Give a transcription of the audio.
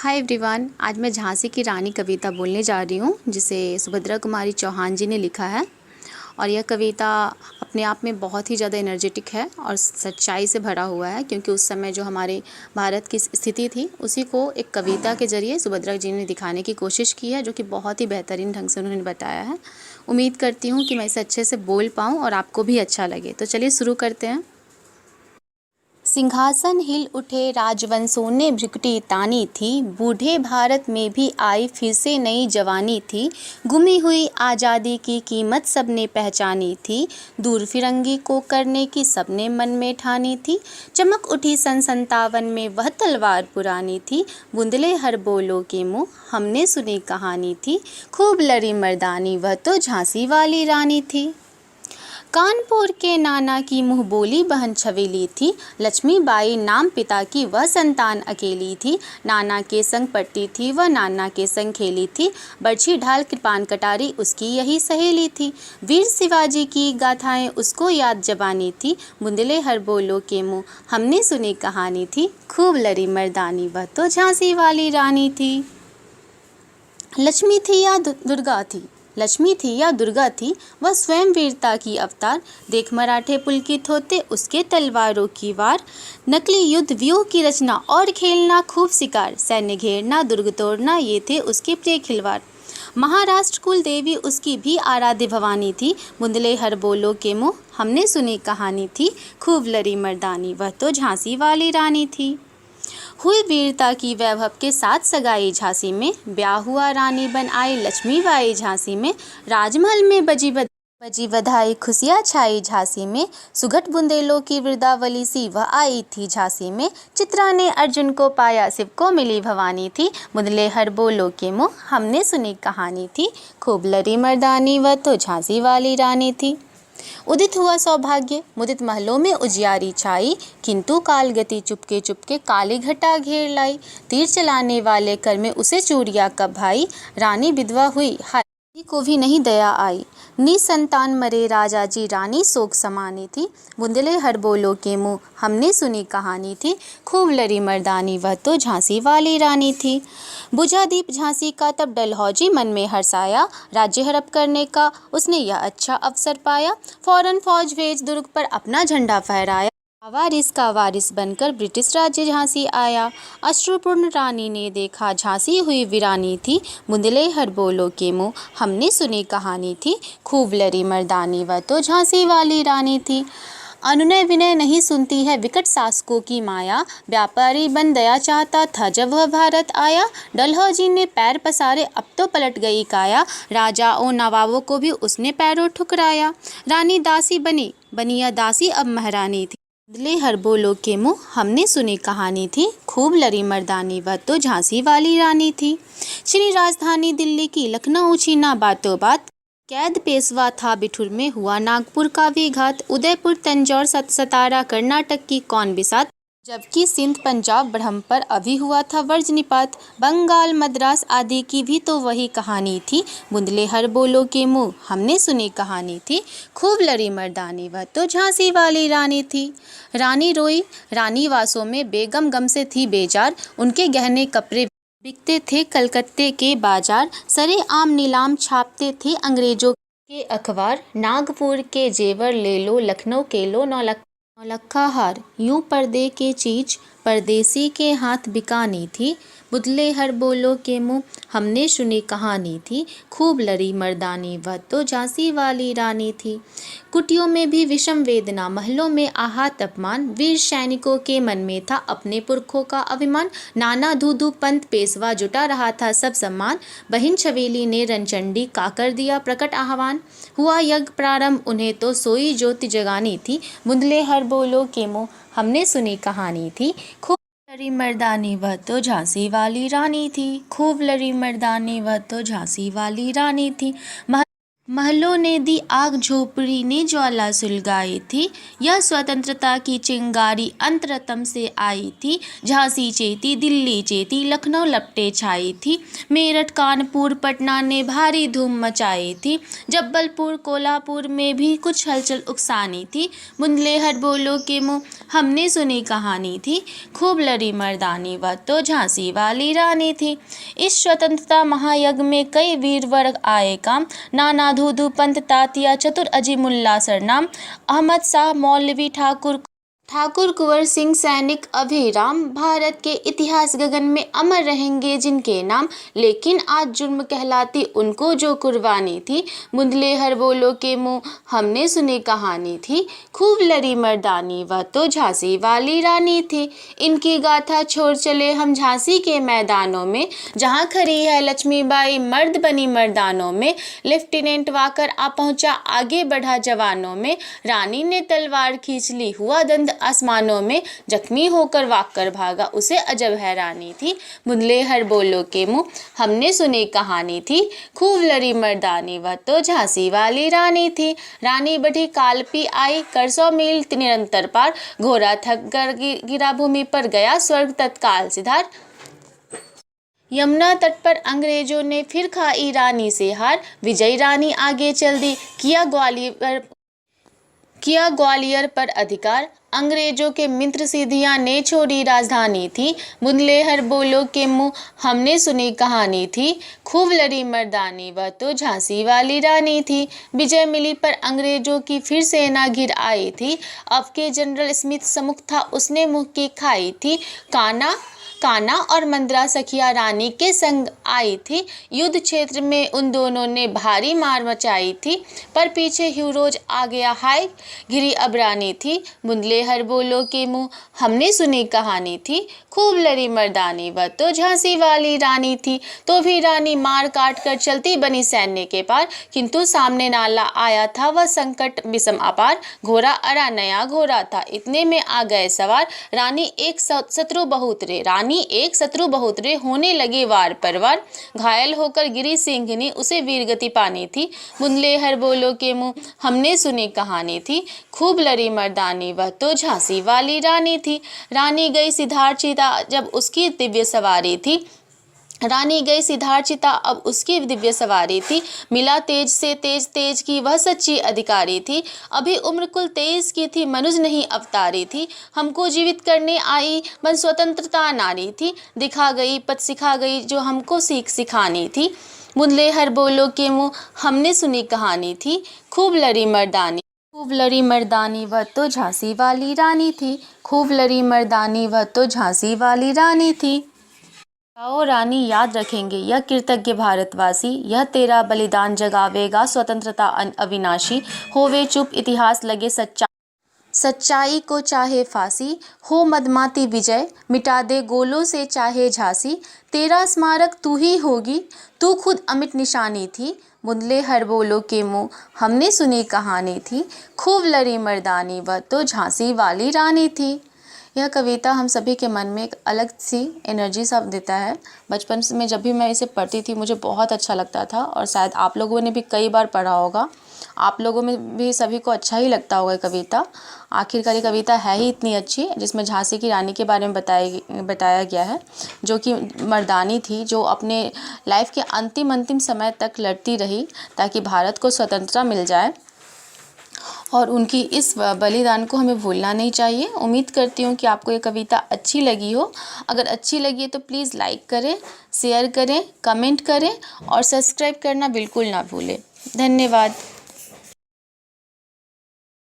Hi everyone, आज मैं झांसी की रानी कविता बोलने जा रही हूँ जिसे सुभद्रा कुमारी चौहान जी ने लिखा है। और यह कविता अपने आप में बहुत ही ज़्यादा एनर्जेटिक है और सच्चाई से भरा हुआ है, क्योंकि उस समय जो हमारे भारत की स्थिति थी उसी को एक कविता के ज़रिए सुभद्रा जी ने दिखाने की कोशिश की है, जो कि बहुत ही बेहतरीन ढंग से उन्होंने बताया है। उम्मीद करती हूँ कि मैं इसे अच्छे से बोल पाऊँ और आपको भी अच्छा लगे। तो चलिए शुरू करते हैं। सिंहासन हिल उठे, राजवंशों ने भ्रिकुटी तानी थी, बूढ़े भारत में भी आई फिर से नई जवानी थी। गुमी हुई आज़ादी की कीमत सबने पहचानी थी, दूर फिरंगी को करने की सबने मन में ठानी थी। चमक उठी सन 57 में वह तलवार पुरानी थी, बुंदले हर बोलो के मुँह हमने सुनी कहानी थी। खूब लड़ी मर्दानी वह तो झांसी वाली रानी थी। कानपुर के नाना की मुँह बोली बहन छवेली थी, लक्ष्मीबाई नाम पिता की वह संतान अकेली थी। नाना के संग पढ़ती थी वह, नाना के संग खेली थी, बरछी ढाल कृपान कटारी उसकी यही सहेली थी। वीर शिवाजी की गाथाएं उसको याद जबानी थी, बुंदले हर बोलो के मुँह हमने सुनी कहानी थी। खूब लड़ी मर्दानी वह तो झांसी वाली रानी थी। लक्ष्मी थी या दुर्गा थी, लक्ष्मी थी या दुर्गा थी, वह स्वयं वीरता की अवतार। देख मराठे पुलकित होते उसके तलवारों की वार, नकली युद्ध व्यूह की रचना और खेलना खूब शिकार, सैन्य घेरना दुर्ग तोड़ना ये थे उसके प्रिय खिलवाड़। महाराष्ट्र कुल देवी उसकी भी आराध्य भवानी थी, बुंदले हर बोलो के मुँह हमने सुनी कहानी थी। खूब लड़ी मर्दानी वह तो झांसी वाली रानी थी। हुई वीरता की वैभव के साथ सगाई झांसी में, ब्याह हुआ रानी बन आई लक्ष्मीबाई झांसी में। राजमहल में बजी बधाई खुशियाँ छाई झांसी में, सुघट बुंदेलों की वृंदावली सी वह आई थी झांसी में। चित्रा ने अर्जुन को पाया शिव को मिली भवानी थी, बुंदले हर बोलो के मुँह हमने सुनी कहानी थी। खूब लड़ी मर्दानी वह तो झांसी वाली रानी थी। उदित हुआ सौभाग्य मुदित महलों में उजियारी छाई, किंतु काल गति चुपके चुपके काली घटा घेर लाई। तीर चलाने वाले कर में उसे चूड़िया कब भाई, रानी विधवा हुई हाय को भी नहीं दया आई। निसंतान मरे राजा जी रानी शोक समानी थी, बुंदले हर बोलो के मुँह हमने सुनी कहानी थी। खूब लड़ी मर्दानी वह तो झांसी वाली रानी थी। बुझा दीप झांसी का तब डलहौजी मन में हर्षाया, राज्य हड़प करने का उसने यह अच्छा अवसर पाया। फौरन फौज भेज दुर्ग पर अपना झंडा फहराया, वारिस का वारिस बनकर ब्रिटिश राज्य झांसी आया। अश्रुपूर्ण रानी ने देखा झांसी हुई वीरानी थी, बुंदले हर बोलो के मुँह हमने सुनी कहानी थी। खूब लड़ी मर्दानी वह तो झांसी वाली रानी थी। अनुनय विनय नहीं सुनती है विकट शासकों की माया, व्यापारी बन दया चाहता था जब वह भारत आया। डलहौजी ने पैर पसारे अब तो पलट गई काया, राजाओं नवाबों को भी उसने पैरों ठुकराया। रानी दासी बनी या दासी अब महारानी थी, बदले हर बोलो के मुँह हमने सुनी कहानी थी। खूब लड़ी मर्दानी वह तो झांसी वाली रानी थी। श्री राजधानी दिल्ली की लखनऊ छीना बातों बात, कैद पेशवा था बिठुर में हुआ नागपुर का विघात। उदयपुर तंजौर सतारा कर्नाटक की कौन बिसात, जबकि सिंध पंजाब ब्रह्म पर अभी हुआ था वज्रनिपात। बंगाल मद्रास आदि की भी तो वही कहानी थी, बुंदले हर बोलो के मुँह हमने सुनी कहानी थी। खूब लड़ी मर्दानी वह तो झांसी वाली रानी थी। रानी रोई रानी वासों में बेगम गम से थी बेजार, उनके गहने कपड़े बिकते थे कलकत्ते के बाजार। सरे आम नीलाम छापते थे अंग्रेजों के अखबार, नागपुर के जेवर ले लो लखनऊ के लो नौलखा हार। यूं पर्दे के चीज परदेसी के हाथ बिकानी थी, बुदले हर बोलो के मुँह हमने सुनी कहानी थी। खूब लड़ी मर्दानी वह तो झांसी वाली रानी थी। कुटियों में भी विषम वेदना, महलों में आहत अपमान, वीर सैनिकों के मन में था अपने पुरखों का अभिमान। नाना धूधू पंत पेशवा जुटा रहा था सब सम्मान, बहिन छवेली ने रणचंडी का कर दिया प्रकट आह्वान। हुआ यज्ञ प्रारंभ उन्हें तो सोई ज्योति जगानी थी, बुंदले हर बोलो के मुँह हमने सुनी कहानी थी। खूब लड़ी मर्दानी वह तो झांसी वाली रानी थी। खूब लड़ी मर्दानी वह तो झांसी वाली रानी थी। महलों ने दी आग, झोपड़ी ने ज्वाला सुलगाई थी। यह स्वतंत्रता की चिंगारी अंतरतम से आई थी। झांसी चेती, दिल्ली चेती, लखनऊ लपटे छाई थी। मेरठ कानपुर पटना ने भारी धूम मचाई थी। जबलपुर कोल्हापुर में भी कुछ हलचल उकसानी थी। बुंदेलखंड बोलो के मुँह हमने सुनी कहानी थी। खूब लड़ी मर्दानी, वह तो झांसी वाली रानी थी। इस स्वतंत्रता महायज्ञ में कई वीर वर्ग आए काम। नाना धूधू पंत तातिया चतुर अजीमुल्ला सरनाम, अहमद शाह मौलवी ठाकुर कुंवर सिंह सैनिक अभिराम। भारत के इतिहास गगन में अमर रहेंगे जिनके नाम, लेकिन आज जुर्म कहलाती उनको जो कुर्बानी थी। बुंदेलखंड बोलो के मुँह हमने सुनी कहानी थी। खूब लड़ी मर्दानी, वह तो झांसी वाली रानी थी। इनकी गाथा छोड़ चले हम झांसी के मैदानों में, जहाँ खड़ी है लक्ष्मीबाई मर्द बनी मर्दानों में। लेफ्टिनेंट वाकर आ पहुंचा, आगे बढ़ा जवानों में। रानी ने तलवार खींच ली, हुआ दंड आसमानों में। जख्मी होकर वाकर भागा, उसे अजब हैरानी थी। बुंदेलखंड बोलो के मुँह हमने सुनी कहानी थी। खूब लड़ी मर्दानी, वह तो झांसी वाली रानी थी। रानी बढ़ी कालपी आई, कर 100 मील निरंतर पार। घोड़ा थक कर गिरा भूमि पर, गया स्वर्ग तत्काल सिधार। यमुना तट पर अंग्रेजों ने फिर खाई रानी से हार। विजयी रानी आगे चल दी, किया ग्वालियर पर अधिकार। अंग्रेजों के मित्र सिधिया ने छोड़ी राजधानी थी। बुंदेलखंड बोलो के मुँह हमने सुनी कहानी थी। खूब लड़ी मर्दानी, वह तो झांसी वाली रानी थी। विजय मिली पर अंग्रेजों की फिर सेना घिर आई थी। अब के जनरल स्मिथ सम्मुख था, उसने मुँह की खाई थी। काना और मंद्रा सखिया रानी के संग आई थी। युद्ध क्षेत्र में उन दोनों ने भारी मार मचाई थी, पर पीछे ह्यूरोज आ गया, हाय घिरी अब रानी थी। बुंदेलखंड बोलो के मुँह हमने सुनी कहानी थी। खूब लड़ी मर्दानी, वह तो झांसी वाली रानी थी। तो भी रानी मार काट कर चलती बनी सैन्य के पार, किंतु सामने नाला आया था वह संकट विषम अपार। घोड़ा अरा नया घोड़ा था, इतने में आ गए सवार। रानी एक शत्रु बहुत रे, होने लगे वार पर वार। घायल होकर गिरी सिंघनी, उसे वीरगति पानी थी। बुंदेलखंड बोलो के मुँह हमने सुनी कहानी थी। खूब लड़ी मर्दानी, वह तो झांसी वाली रानी थी। रानी गई सिद्धार्थ चिता, जब उसकी दिव्य सवारी थी। अब उसकी दिव्य सवारी थी। मिला तेज से तेज की वह सच्ची अधिकारी थी। अभी उम्र कुल 23 की थी, मनुज नहीं अवतारी थी। हमको जीवित करने आई बन स्वतंत्रता नारी थी। दिखा गई पथ सिखा गई, जो हमको सीख सिखानी थी। बुंदेलखंड बोलो के मुँह हमने सुनी कहानी थी। खूब लड़ी मर्दानी, वह तो झांसी वाली रानी थी। खूब लड़ी मर्दानी, वह तो झांसी वाली रानी थी। आओ रानी, याद रखेंगे यह कृतज्ञ भारतवासी। यह तेरा बलिदान जगावेगा स्वतंत्रता अविनाशी। होवे चुप इतिहास लगे सच्चाई को चाहे फांसी। हो मदमाती विजय, मिटा दे गोलों से चाहे झांसी। तेरा स्मारक तू ही होगी, तू खुद अमिट निशानी थी। बुंदेलखंड बोलो के मुँह हमने सुनी कहानी थी। खूब लड़ी मर्दानी, वह तो झांसी वाली रानी थी। यह कविता हम सभी के मन में एक अलग सी एनर्जी सा देता है। बचपन में जब भी मैं इसे पढ़ती थी मुझे बहुत अच्छा लगता था, और शायद आप लोगों ने भी कई बार पढ़ा होगा। आप लोगों में भी सभी को अच्छा ही लगता होगा कविता। आखिरकार ये कविता है ही इतनी अच्छी, जिसमें झांसी की रानी के बारे में बताया गया है, जो कि मर्दानी थी, जो अपने लाइफ के अंतिम समय तक लड़ती रही ताकि भारत को स्वतंत्रता मिल जाए। और उनकी इस बलिदान को हमें भूलना नहीं चाहिए। उम्मीद करती हूँ कि आपको ये कविता अच्छी लगी हो। अगर अच्छी लगी है तो प्लीज़ लाइक करें, शेयर करें, कमेंट करें और सब्सक्राइब करना बिल्कुल ना भूलें। धन्यवाद।